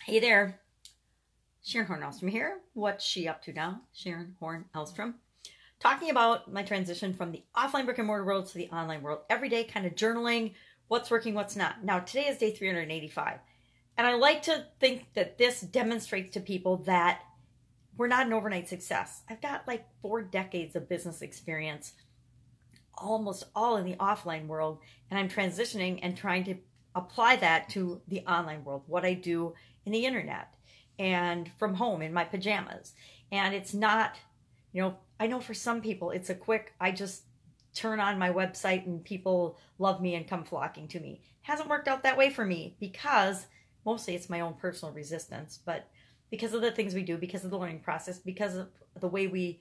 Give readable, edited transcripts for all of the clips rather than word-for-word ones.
Hey there, Sharon Horne-Ellstrom here. What's she up to now? Sharon Horne-Ellstrom. Talking about my transition from the offline brick and mortar world to the online world. Every day, kind of journaling what's working, what's not. Now, today is day 385. And I like to think that this demonstrates to people that we're not an overnight success. I've got like 4 decades of business experience, almost all in the offline world. And I'm transitioning and trying to apply that to the online world, what I do in the internet and from home in my pajamas. And it's not, I know for some people it's a quick, I just turn on my website and people love me and come flocking to me. Hasn't worked out that way for me because mostly it's my own personal resistance, but because of the things we do, because of the learning process, because of the way we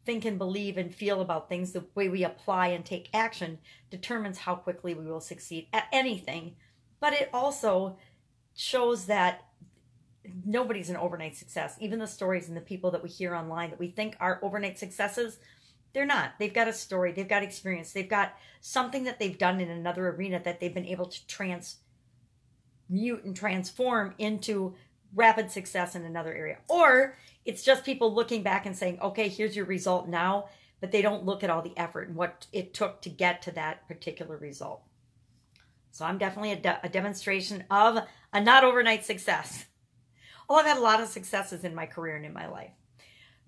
think and believe and feel about things, the way we apply and take action determines how quickly we will succeed at anything. But it also shows that nobody's an overnight success. Even the stories and the people that we hear online that we think are overnight successes, they're not. They've got a story, they've got experience, they've got something that they've done in another arena that they've been able to transmute and transform into rapid success in another area. Or it's just people looking back and saying, okay, here's your result now, but they don't look at all the effort and what it took to get to that particular result. So I'm definitely a demonstration of a not overnight success. Well, I've had a lot of successes in my career and in my life,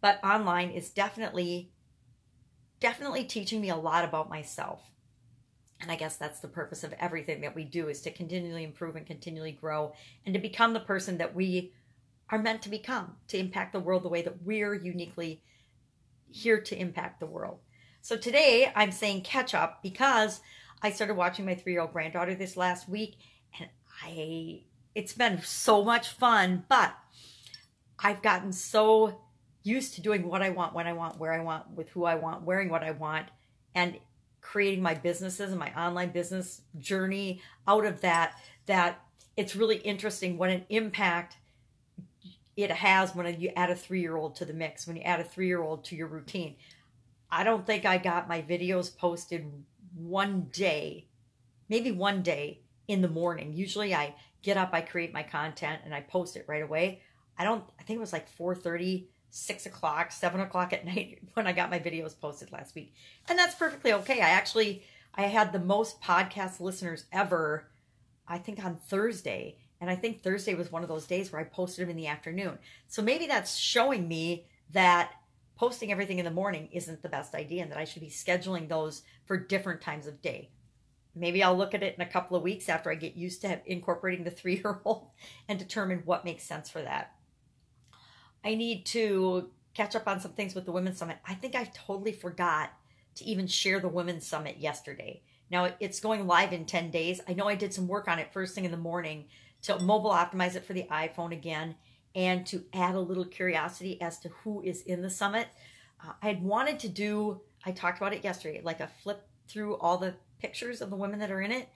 but online is definitely teaching me a lot about myself. And I guess that's the purpose of everything that we do, is to continually improve and continually grow and to become the person that we are meant to become, to impact the world the way that we're uniquely here to impact the world. So today I'm saying catch up because I started watching my 3-year-old granddaughter this last week, and it's been so much fun, but I've gotten so used to doing what I want, when I want, where I want, with who I want, wearing what I want, and creating my businesses and my online business journey out of that it's really interesting what an impact it has when you add a 3-year-old to the mix, when you add a 3-year-old to your routine. I don't think I got my videos posted one day, maybe one day in the morning. Usually I get up, I create my content, and I post it right away. I think it was like 4:30, 6 o'clock, 7 o'clock at night when I got my videos posted last week. And that's perfectly okay. I had the most podcast listeners ever, I think on Thursday. And I think Thursday was one of those days where I posted them in the afternoon. So maybe that's showing me that posting everything in the morning isn't the best idea and that I should be scheduling those for different times of day. Maybe I'll look at it in a couple of weeks after I get used to incorporating the 3-year-old and determine what makes sense for that. I need to catch up on some things with the Women's Summit. I think I totally forgot to even share the Women's Summit yesterday. Now it's going live in 10 days. I know I did some work on it first thing in the morning to mobile optimize it for the iPhone again and to add a little curiosity as to who is in the summit. I had wanted to do, I talked about it yesterday, like a flip through all the pictures of the women that are in it.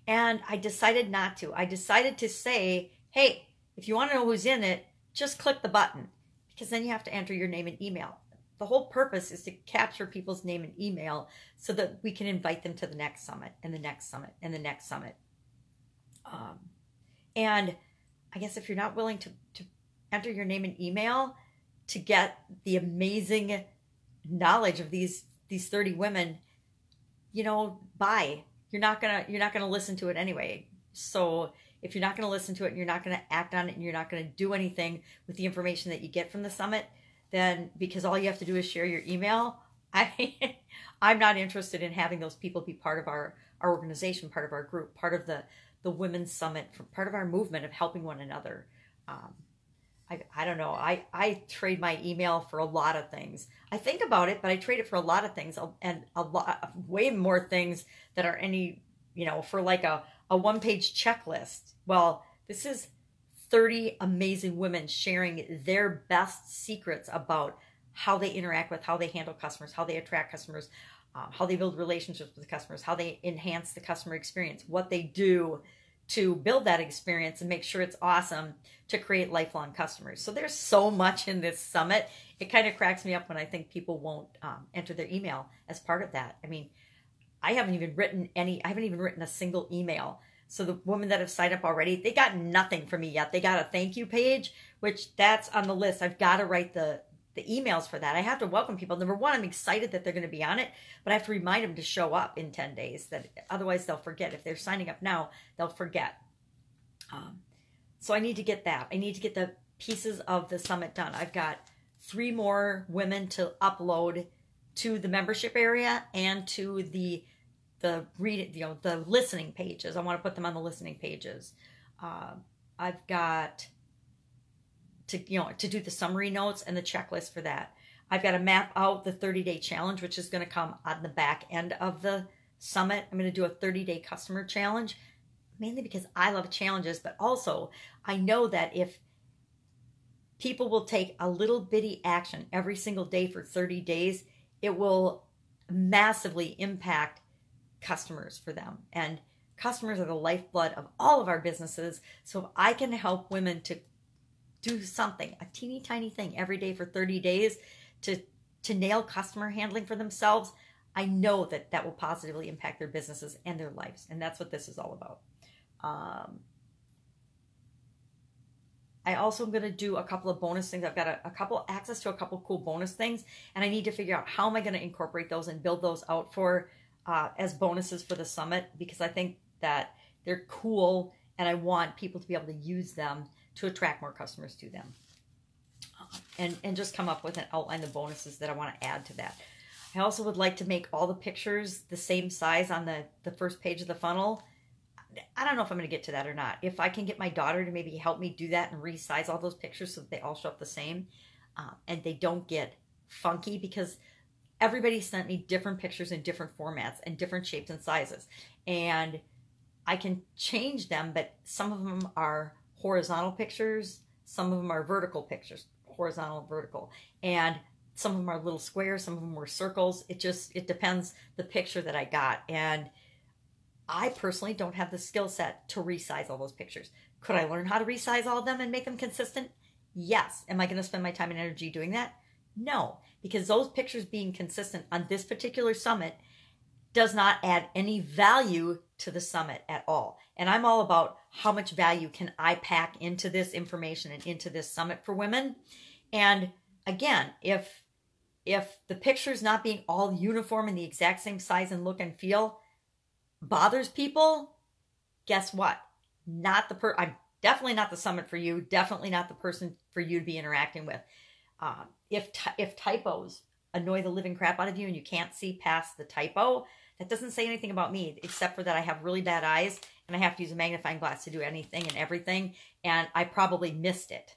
And I decided not to. I decided to say, hey, if you want to know who's in it, just click the button, because then you have to enter your name and email. The whole purpose is to capture people's name and email so that we can invite them to the next summit and the next summit and the next summit. And I guess if you're not willing to enter your name and email to get the amazing knowledge of these 30 women, bye. You're not gonna listen to it anyway. So if you're not gonna listen to it and you're not gonna act on it and you're not gonna do anything with the information that you get from the summit, then because all you have to do is share your email, I'm not interested in having those people be part of our organization, part of our group, part of the Women's Summit, part of our movement of helping one another. I don't know. I trade my email for a lot of things. I think about it, but I trade it for a lot of things, and way more things that are for like a one-page checklist. Well, this is 30 amazing women sharing their best secrets about how they interact with, how they handle customers, how they attract customers, how they build relationships with customers, how they enhance the customer experience, what they do to build that experience and make sure it's awesome to create lifelong customers. So there's so much in this summit. It kind of cracks me up when I think people won't enter their email as part of that. I mean, I haven't even written a single email So the women that have signed up already, they got nothing from me yet. They got a thank you page, which that's on the list. I've got to write the emails for that. I have to welcome people. Number one, I'm excited that they're going to be on it, but I have to remind them to show up in 10 days. That otherwise they'll forget. If they're signing up now, they'll forget. So I need to get that. I need to get the pieces of the summit done. I've got 3 more women to upload to the membership area and to the listening pages. I want to put them on the listening pages. I've got to do the summary notes and the checklist for that. I've got to map out the 30-day challenge, which is going to come on the back end of the summit. I'm going to do a 30-day customer challenge, mainly because I love challenges, but also I know that if people will take a little bitty action every single day for 30 days, it will massively impact customers for them. And customers are the lifeblood of all of our businesses. So if I can help women to do something, a teeny tiny thing every day for 30 days to nail customer handling for themselves, I know that that will positively impact their businesses and their lives. And that's what this is all about. I also am going to do a couple of bonus things. I've got access to a couple cool bonus things, and I need to figure out how am I going to incorporate those and build those out for as bonuses for the summit, because I think that they're cool and I want people to be able to use them to attract more customers to them. And just come up with an outline of bonuses that I want to add to that. I also would like to make all the pictures the same size on the first page of the funnel. I don't know if I'm going to get to that or not. If I can get my daughter to maybe help me do that and resize all those pictures so that they all show up the same and they don't get funky, because everybody sent me different pictures in different formats and different shapes and sizes. And I can change them, but some of them are horizontal pictures. Some of them are vertical pictures, horizontal, vertical. And some of them are little squares. Some of them were circles. It depends the picture that I got. And I personally don't have the skill set to resize all those pictures. Could I learn how to resize all of them and make them consistent? Yes. Am I going to spend my time and energy doing that? No, because those pictures being consistent on this particular summit does not add any value to the summit at all. And I'm all about how much value can I pack into this information and into this summit for women. And again, if the pictures not being all uniform in the exact same size and look and feel bothers people, guess what? I'm definitely not the summit for you. Definitely not the person for you to be interacting with. If typos annoy the living crap out of you and you can't see past the typo, that doesn't say anything about me, except for that I have really bad eyes and I have to use a magnifying glass to do anything and everything. And I probably missed it.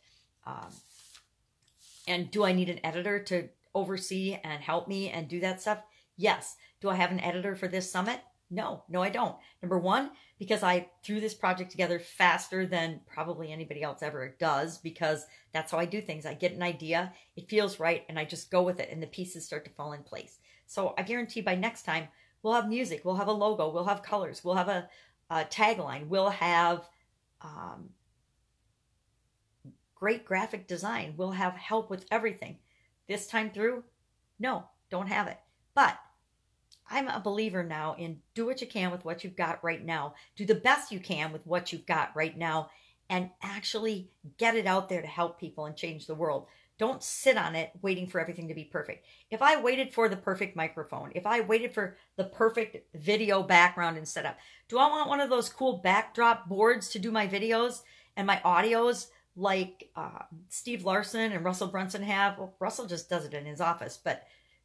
And do I need an editor to oversee and help me and do that stuff? Yes. Do I have an editor for this summit? No, I don't. Number one, because I threw this project together faster than probably anybody else ever does, because that's how I do things. I get an idea, it feels right, and I just go with it, and the pieces start to fall in place. So I guarantee by next time, we'll have music, we'll have a logo, we'll have colors, we'll have a tagline, we'll have great graphic design, we'll have help with everything. This time through, no, don't have it. But I'm a believer now in do what you can with what you've got right now. Do the best you can with what you've got right now and actually get it out there to help people and change the world. Don't sit on it waiting for everything to be perfect. If I waited for the perfect microphone, if I waited for the perfect video background and setup, do I want one of those cool backdrop boards to do my videos and my audios like Steve Larson and Russell Brunson have? Well, Russell just does it in his office,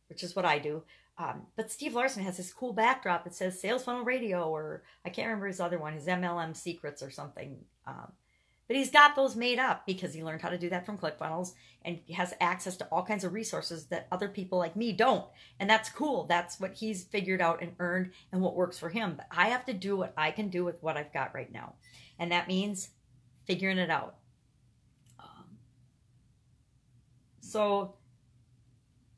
which is what I do. But Steve Larson has this cool backdrop that says Sales Funnel Radio, or I can't remember his other one, his MLM Secrets or something. But he's got those made up because he learned how to do that from ClickFunnels, and he has access to all kinds of resources that other people like me don't. And that's cool. That's what he's figured out and earned and what works for him. But I have to do what I can do with what I've got right now. And that means figuring it out. So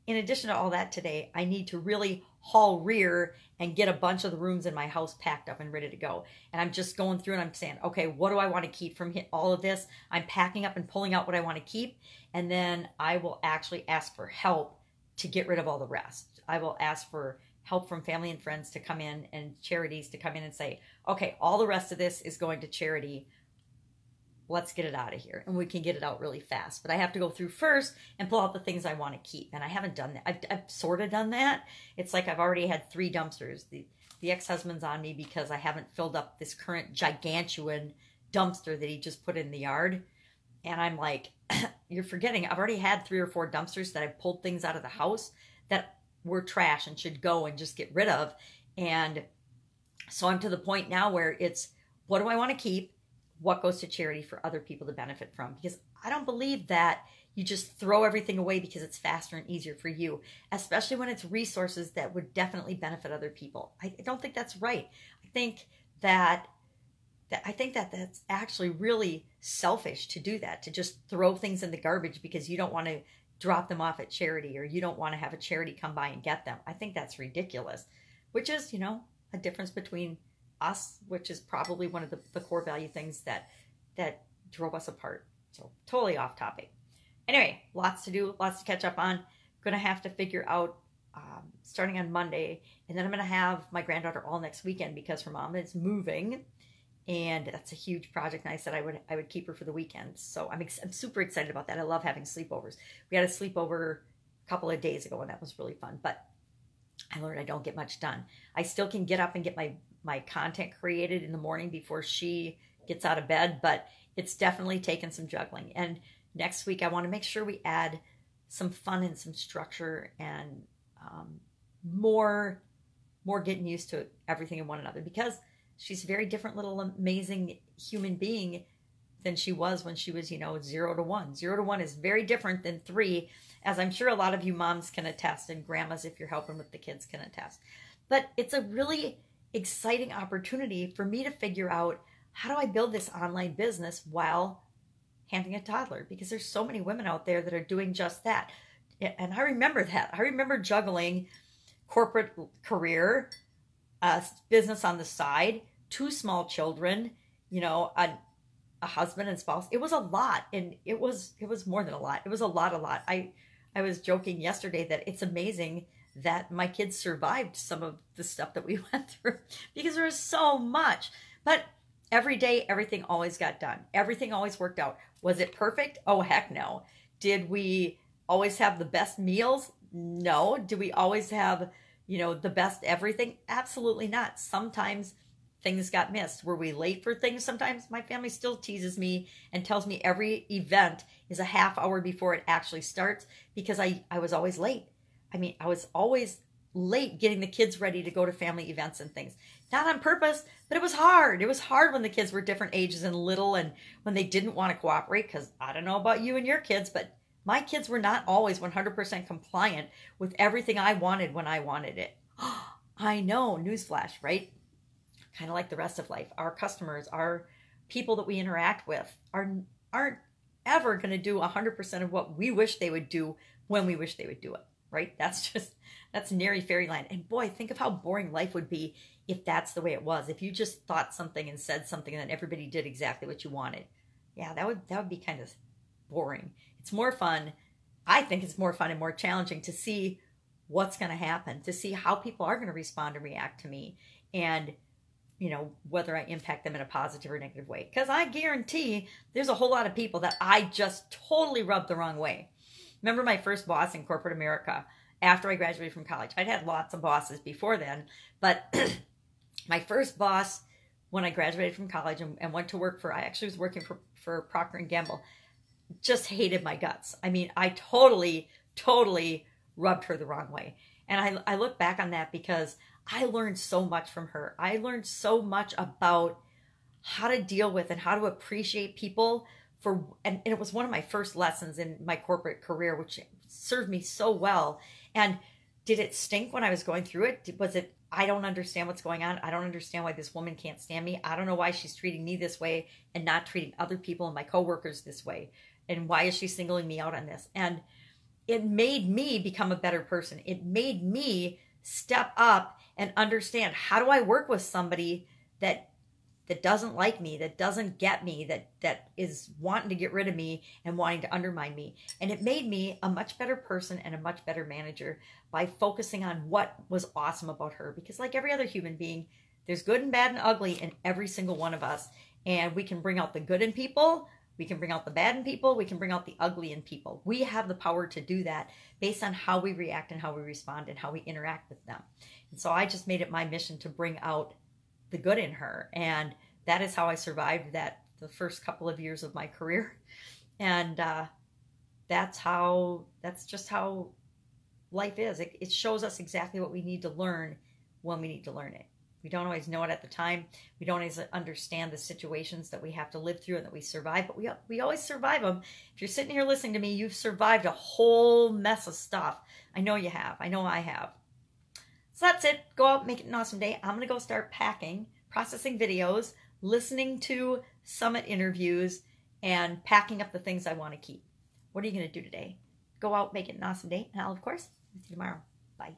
in addition to all that today, I need to really haul rear and get a bunch of the rooms in my house packed up and ready to go. And I'm just going through and I'm saying, okay, what do I want to keep from all of this? I'm packing up and pulling out what I want to keep. And then I will actually ask for help to get rid of all the rest. I will ask for help from family and friends to come in and charities to come in and say, okay, all the rest of this is going to charity. Let's get it out of here. And we can get it out really fast. But I have to go through first and pull out the things I want to keep. And I haven't done that. I've sort of done that. It's like I've already had 3 dumpsters. The ex-husband's on me because I haven't filled up this current gigantuan dumpster that he just put in the yard. And I'm like, you're forgetting, I've already had 3 or 4 dumpsters that I've pulled things out of the house that were trash and should go and just get rid of. And so I'm to the point now where it's, what do I want to keep? What goes to charity for other people to benefit from? Because I don't believe that you just throw everything away because it's faster and easier for you, especially when it's resources that would definitely benefit other people. I don't think that's right. I think that that's actually really selfish to do that, to just throw things in the garbage because you don't want to drop them off at charity or you don't want to have a charity come by and get them. I think that's ridiculous, which is, a difference between us, which is probably one of the core value things that drove us apart. So totally off topic. Anyway, lots to do, lots to catch up on. Going to have to figure out starting on Monday, and then I'm going to have my granddaughter all next weekend because her mom is moving. And that's a huge project. And I said I would keep her for the weekend. So I'm super excited about that. I love having sleepovers. We had a sleepover a couple of days ago, and that was really fun. But I learned I don't get much done. I still can get up and get my content created in the morning before she gets out of bed. But it's definitely taken some juggling. And next week, I want to make sure we add some fun and some structure and more getting used to everything in one another, because she's a very different little amazing human being than she was when she was, 0 to 1. 0 to 1 is very different than 3, as I'm sure a lot of you moms can attest, and grandmas, if you're helping with the kids, can attest. But it's a really exciting opportunity for me to figure out, how do I build this online business while having a toddler? Because there's so many women out there that are doing just that. And I remember that. I remember juggling corporate career, business on the side, 2 small children, a husband and spouse. It was a lot, and it was more than a lot. It was a lot. I was joking yesterday that it's amazing that my kids survived some of the stuff that we went through because there was so much. But every day, everything always got done. Everything always worked out. Was it perfect? Oh, heck no. Did we always have the best meals? No. Do we always have the best everything? Absolutely not. Sometimes things got missed. Were we late for things? Sometimes my family still teases me and tells me every event is a half hour before it actually starts because I was always late. I was always late getting the kids ready to go to family events and things. Not on purpose, but it was hard. It was hard when the kids were different ages and little, and when they didn't want to cooperate, because I don't know about you and your kids, but my kids were not always 100% compliant with everything I wanted when I wanted it. I know, newsflash, right? Kind of like the rest of life. Our customers, our people that we interact with aren't ever going to do 100% of what we wish they would do when we wish they would do it, right? That's nary fairyland. And boy, think of how boring life would be if that's the way it was. If you just thought something and said something and then everybody did exactly what you wanted. Yeah, that would be kind of boring. It's more fun. I think it's more fun and more challenging to see what's going to happen, to see how people are going to respond and react to me, and whether I impact them in a positive or negative way. Because I guarantee there's a whole lot of people that I just totally rubbed the wrong way. Remember my first boss in corporate America after I graduated from college? I'd had lots of bosses before then, but my first boss when I graduated from college and went to work I actually was working for Procter & Gamble, just hated my guts. I totally rubbed her the wrong way. And I look back on that because I learned so much from her. I learned so much about how to deal with and how to appreciate people and it was one of my first lessons in my corporate career, which served me so well. And did it stink when I was going through it? Was it, I don't understand what's going on. I don't understand why this woman can't stand me. I don't know why she's treating me this way and not treating other people and my coworkers this way. And why is she singling me out on this? And it made me become a better person. It made me step up and understand, how do I work with somebody that that doesn't like me, that doesn't get me, that is wanting to get rid of me and wanting to undermine me. And it made me a much better person and a much better manager by focusing on what was awesome about her. Because like every other human being, there's good and bad and ugly in every single one of us. And we can bring out the good in people. We can bring out the bad in people. We can bring out the ugly in people. We have the power to do that based on how we react and how we respond and how we interact with them. And so I just made it my mission to bring out the good in her. And that is how I survived the first couple of years of my career. And that's just how life is. It shows us exactly what we need to learn when we need to learn it. We don't always know it at the time. We don't always understand the situations that we have to live through and that we survive, but we always survive them. If you're sitting here listening to me, you've survived a whole mess of stuff. I know you have. I know I have. So that's it. Go out, make it an awesome day. I'm going to go start packing, processing videos, listening to summit interviews, and packing up the things I want to keep. What are you going to do today? Go out, make it an awesome day, and I'll, of course, see you tomorrow. Bye.